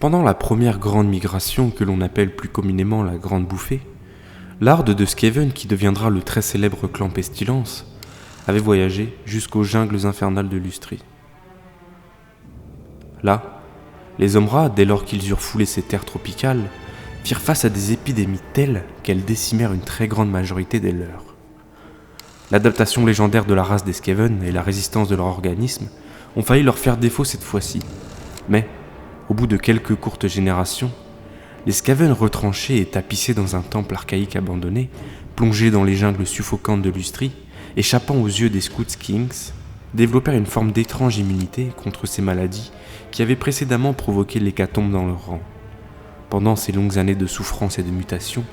Pendant la première grande migration que l'on appelle plus communément la Grande Bouffée, l'horde de Skaven, qui deviendra le très célèbre clan Pestilence, avait voyagé jusqu'aux jungles infernales de Lustrie. Là, les hommes rats, dès lors qu'ils eurent foulé ces terres tropicales, firent face à des épidémies telles qu'elles décimèrent une très grande majorité des leurs. L'adaptation légendaire de la race des Skaven et la résistance de leur organisme ont failli leur faire défaut cette fois-ci, mais, au bout de quelques courtes générations, les Skaven retranchés et tapissés dans un temple archaïque abandonné, plongés dans les jungles suffocantes de Lustrie, échappant aux yeux des Scouts Kings, développèrent une forme d'étrange immunité contre ces maladies qui avaient précédemment provoqué l'hécatombe dans leur rang. Pendant ces longues années de souffrance et de mutation,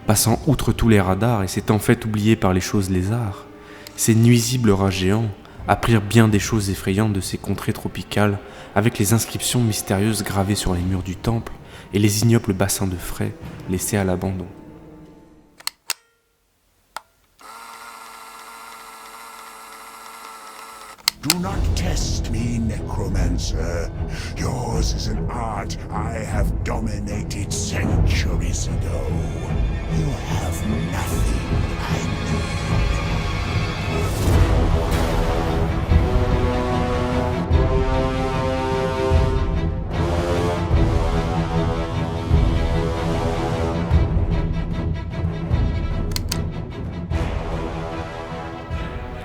passant outre tous les radars et s'étant fait oublier par les choses lézards, ces nuisibles rats géants apprirent bien des choses effrayantes de ces contrées tropicales avec les inscriptions mystérieuses gravées sur les murs du temple et les ignobles bassins de frai laissés à l'abandon. Do not test me, necromancer. Yours is an art I have dominated centuries ago. You have nothing I need.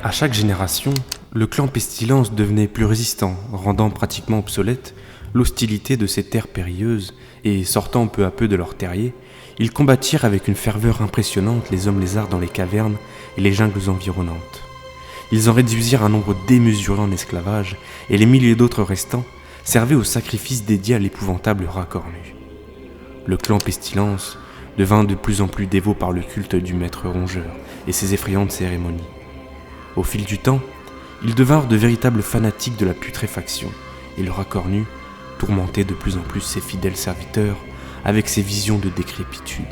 À chaque génération, le clan Pestilence devenait plus résistant, rendant pratiquement obsolète l'hostilité de ces terres périlleuses et, sortant peu à peu de leur terrier, ils combattirent avec une ferveur impressionnante les hommes lézards dans les cavernes et les jungles environnantes. Ils en réduisirent un nombre démesuré en esclavage et les milliers d'autres restants servaient aux sacrifices dédiés à l'épouvantable rat cornu. Le clan Pestilence devint de plus en plus dévot par le culte du maître rongeur et ses effrayantes cérémonies. Au fil du temps, ils devinrent de véritables fanatiques de la putréfaction, et le rat cornu tourmentait de plus en plus ses fidèles serviteurs avec ses visions de décrépitude.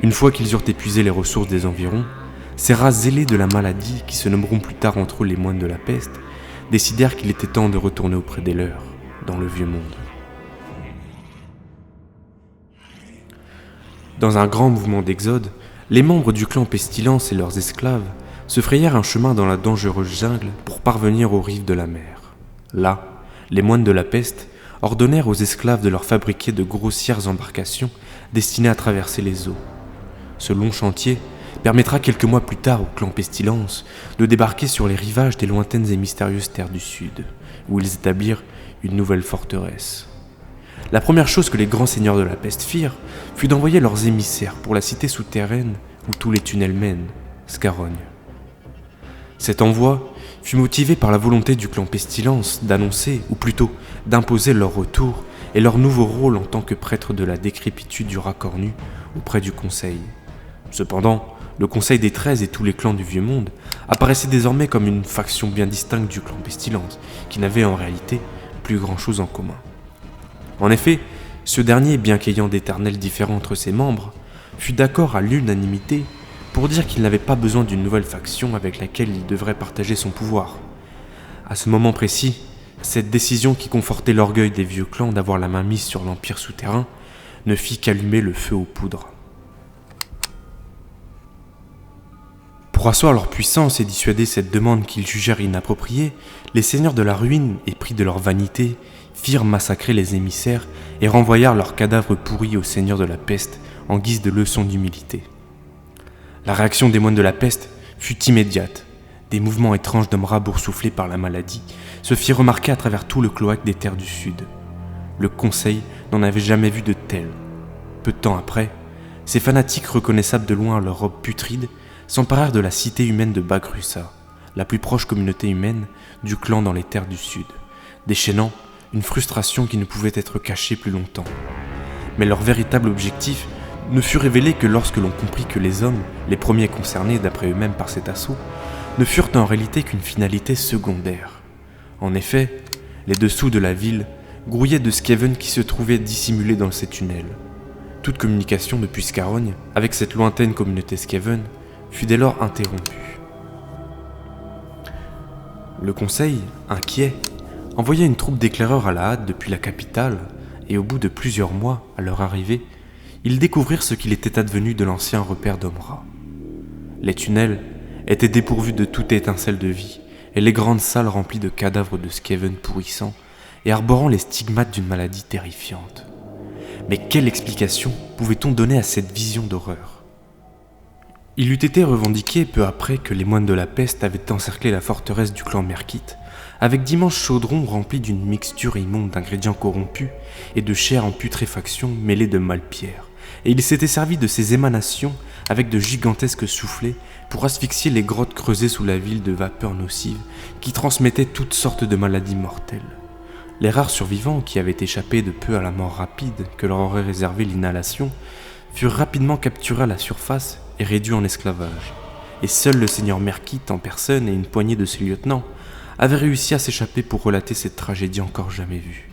Une fois qu'ils eurent épuisé les ressources des environs, ces rats zélés de la maladie, qui se nommeront plus tard entre eux les moines de la peste, décidèrent qu'il était temps de retourner auprès des leurs, dans le vieux monde. Dans un grand mouvement d'exode, les membres du clan Pestilence et leurs esclaves se frayèrent un chemin dans la dangereuse jungle pour parvenir aux rives de la mer. Là, les moines de la peste ordonnèrent aux esclaves de leur fabriquer de grossières embarcations destinées à traverser les eaux. Ce long chantier permettra quelques mois plus tard au clan Pestilence de débarquer sur les rivages des lointaines et mystérieuses terres du Sud, où ils établirent une nouvelle forteresse. La première chose que les grands seigneurs de la peste firent fut d'envoyer leurs émissaires pour la cité souterraine où tous les tunnels mènent, Scarogne. Cet envoi fut motivé par la volonté du clan Pestilence d'annoncer, ou plutôt d'imposer leur retour et leur nouveau rôle en tant que prêtre de la décrépitude du rat cornu auprès du Conseil. Cependant, le Conseil des 13 et tous les clans du Vieux Monde apparaissaient désormais comme une faction bien distincte du clan Pestilence, qui n'avait en réalité plus grand-chose en commun. En effet, ce dernier, bien qu'ayant d'éternels différends entre ses membres, fut d'accord à l'unanimité pour dire qu'il n'avait pas besoin d'une nouvelle faction avec laquelle il devrait partager son pouvoir. À ce moment précis, cette décision qui confortait l'orgueil des vieux clans d'avoir la main mise sur l'empire souterrain ne fit qu'allumer le feu aux poudres. Pour asseoir leur puissance et dissuader cette demande qu'ils jugèrent inappropriée, les seigneurs de la ruine, épris de leur vanité, firent massacrer les émissaires et renvoyèrent leurs cadavres pourris aux seigneurs de la peste en guise de leçon d'humilité. La réaction des moines de la peste fut immédiate. Des mouvements étranges d'hommes rats boursouflés par la maladie se firent remarquer à travers tout le cloaque des terres du Sud. Le Conseil n'en avait jamais vu de tels. Peu de temps après, ces fanatiques reconnaissables de loin à leurs robes putrides s'emparèrent de la cité humaine de Bagrussa, la plus proche communauté humaine du clan dans les terres du Sud, déchaînant une frustration qui ne pouvait être cachée plus longtemps. Mais leur véritable objectif ne fut révélé que lorsque l'on comprit que les hommes, les premiers concernés d'après eux-mêmes par cet assaut, ne furent en réalité qu'une finalité secondaire. En effet, les dessous de la ville grouillaient de Skaven qui se trouvaient dissimulés dans ces tunnels. Toute communication depuis Scarogne avec cette lointaine communauté Skaven fut dès lors interrompue. Le conseil, inquiet, envoya une troupe d'éclaireurs à la hâte depuis la capitale et au bout de plusieurs mois, à leur arrivée, ils découvrirent ce qu'il était advenu de l'ancien repère d'Omra. Les tunnels étaient dépourvus de toute étincelle de vie, et les grandes salles remplies de cadavres de Skaven pourrissants et arborant les stigmates d'une maladie terrifiante. Mais quelle explication pouvait-on donner à cette vision d'horreur ? Il eût été revendiqué peu après que les moines de la peste avaient encerclé la forteresse du clan Merkith avec d'immenses chaudrons remplis d'une mixture immonde d'ingrédients corrompus et de chair en putréfaction mêlée de malpierre, et ils s'étaient servis de ces émanations avec de gigantesques soufflets pour asphyxier les grottes creusées sous la ville de vapeurs nocives qui transmettaient toutes sortes de maladies mortelles. Les rares survivants qui avaient échappé de peu à la mort rapide que leur aurait réservé l'inhalation furent rapidement capturés à la surface et réduits en esclavage, et seul le seigneur Merkith en personne et une poignée de ses lieutenants avaient réussi à s'échapper pour relater cette tragédie encore jamais vue.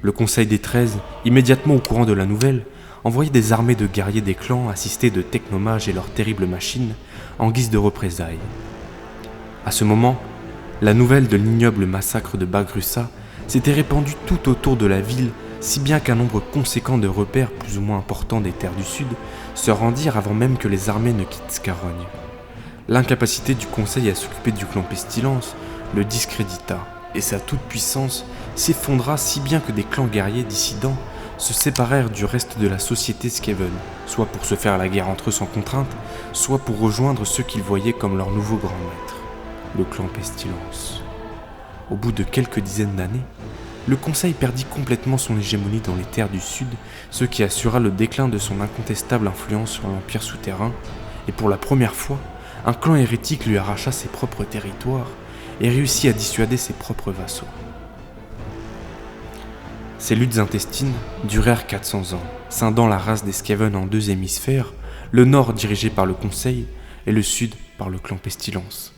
Le Conseil des 13, immédiatement au courant de la nouvelle, envoyait des armées de guerriers des clans assistés de technomages et leurs terribles machines en guise de représailles. À ce moment, la nouvelle de l'ignoble massacre de Bagrussa s'était répandue tout autour de la ville, si bien qu'un nombre conséquent de repères plus ou moins importants des terres du Sud se rendirent avant même que les armées ne quittent Scarogne. L'incapacité du Conseil à s'occuper du clan Pestilence le discrédita, et sa toute-puissance s'effondra si bien que des clans guerriers dissidents se séparèrent du reste de la société Skaven, soit pour se faire la guerre entre eux sans contrainte, soit pour rejoindre ceux qu'ils voyaient comme leur nouveau grand maître, le clan Pestilence. Au bout de quelques dizaines d'années, le Conseil perdit complètement son hégémonie dans les terres du Sud, ce qui assura le déclin de son incontestable influence sur l'Empire souterrain, et pour la première fois, un clan hérétique lui arracha ses propres territoires et réussit à dissuader ses propres vassaux. Ces luttes intestines durèrent 400 ans, scindant la race des Skaven en deux hémisphères, le nord dirigé par le Conseil et le sud par le clan Pestilence.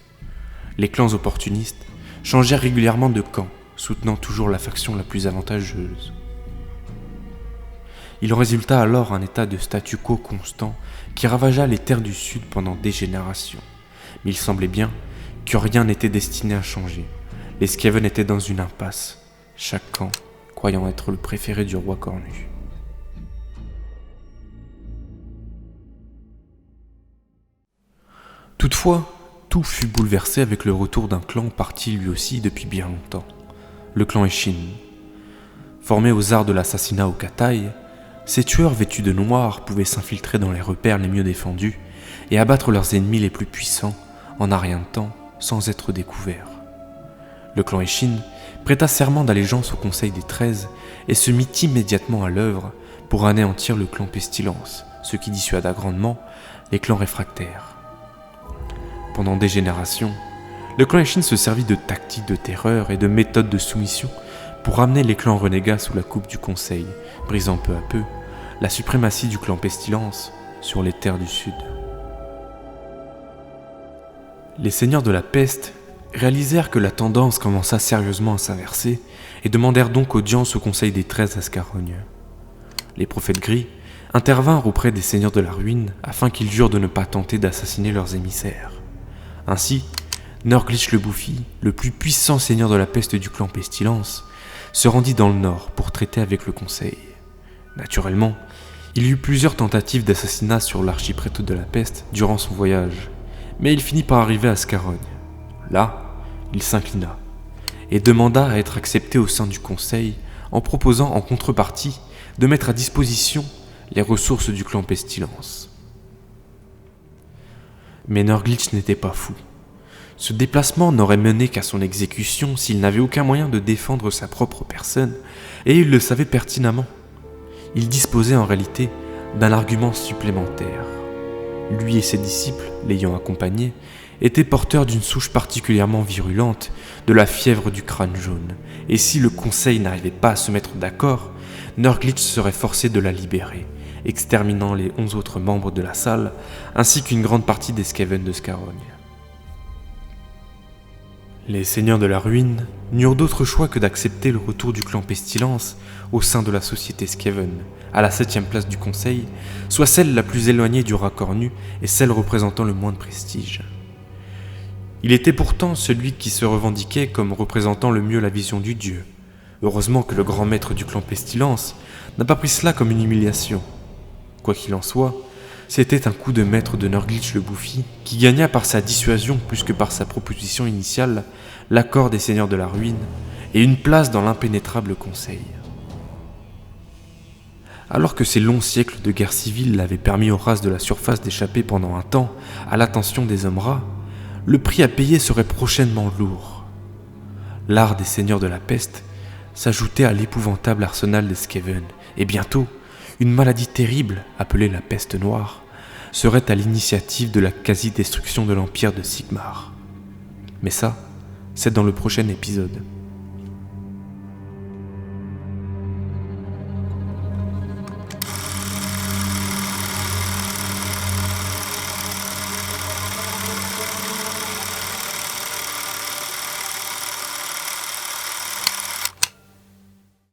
Les clans opportunistes changèrent régulièrement de camp, soutenant toujours la faction la plus avantageuse. Il en résulta alors un état de statu quo constant qui ravagea les terres du Sud pendant des générations. Mais il semblait bien que rien n'était destiné à changer. Les Skaven étaient dans une impasse, chaque camp croyant être le préféré du roi cornu. Toutefois, tout fut bouleversé avec le retour d'un clan parti lui aussi depuis bien longtemps, le clan Eshin. Formé aux arts de l'assassinat au Kataï, ces tueurs vêtus de noir pouvaient s'infiltrer dans les repères les mieux défendus et abattre leurs ennemis les plus puissants en un rien de temps sans être découverts. Le clan Eshin prêta serment d'allégeance au Conseil des 13 et se mit immédiatement à l'œuvre pour anéantir le clan Pestilence, ce qui dissuada grandement les clans réfractaires. Pendant des générations, le clan Eshin se servit de tactiques de terreur et de méthodes de soumission pour ramener les clans renégats sous la coupe du Conseil, brisant peu à peu la suprématie du clan Pestilence sur les terres du Sud. Les seigneurs de la peste réalisèrent que la tendance commença sérieusement à s'inverser et demandèrent donc audience au Conseil des 13 à Scarogne. Les prophètes gris intervinrent auprès des seigneurs de la ruine afin qu'ils jurent de ne pas tenter d'assassiner leurs émissaires. Ainsi, Nurglitch le Bouffi, le plus puissant seigneur de la peste du clan Pestilence, se rendit dans le nord pour traiter avec le Conseil. Naturellement, il y eut plusieurs tentatives d'assassinat sur l'archiprêtre de la peste durant son voyage, mais il finit par arriver à Scarogne. Là, il s'inclina et demanda à être accepté au sein du Conseil en proposant en contrepartie de mettre à disposition les ressources du clan Pestilence. Mais Nurglitch n'était pas fou. Ce déplacement n'aurait mené qu'à son exécution s'il n'avait aucun moyen de défendre sa propre personne, et il le savait pertinemment. Il disposait en réalité d'un argument supplémentaire. Lui et ses disciples, l'ayant accompagné, étaient porteurs d'une souche particulièrement virulente, de la fièvre du crâne jaune, et si le Conseil n'arrivait pas à se mettre d'accord, Nurglitch serait forcé de la libérer, exterminant les 11 autres membres de la salle, ainsi qu'une grande partie des Skaven de Scarogne. Les seigneurs de la ruine n'eurent d'autre choix que d'accepter le retour du clan Pestilence au sein de la société Skaven, à la 7e place du Conseil, soit celle la plus éloignée du rat cornu et celle représentant le moins de prestige. Il était pourtant celui qui se revendiquait comme représentant le mieux la vision du dieu, Heureusement que le grand maître du clan Pestilence n'a pas pris cela comme une humiliation. Quoi qu'il en soit, c'était un coup de maître de Nurglitch le Bouffi qui gagna par sa dissuasion plus que par sa proposition initiale l'accord des seigneurs de la ruine et une place dans l'impénétrable conseil. Alors que ces longs siècles de guerre civile l'avaient permis aux races de la surface d'échapper pendant un temps à l'attention des hommes rats, le prix à payer serait prochainement lourd. L'art des seigneurs de la peste s'ajoutait à l'épouvantable arsenal des Skaven, et bientôt, une maladie terrible, appelée la peste noire, serait à l'initiative de la quasi-destruction de l'empire de Sigmar. Mais ça, c'est dans le prochain épisode.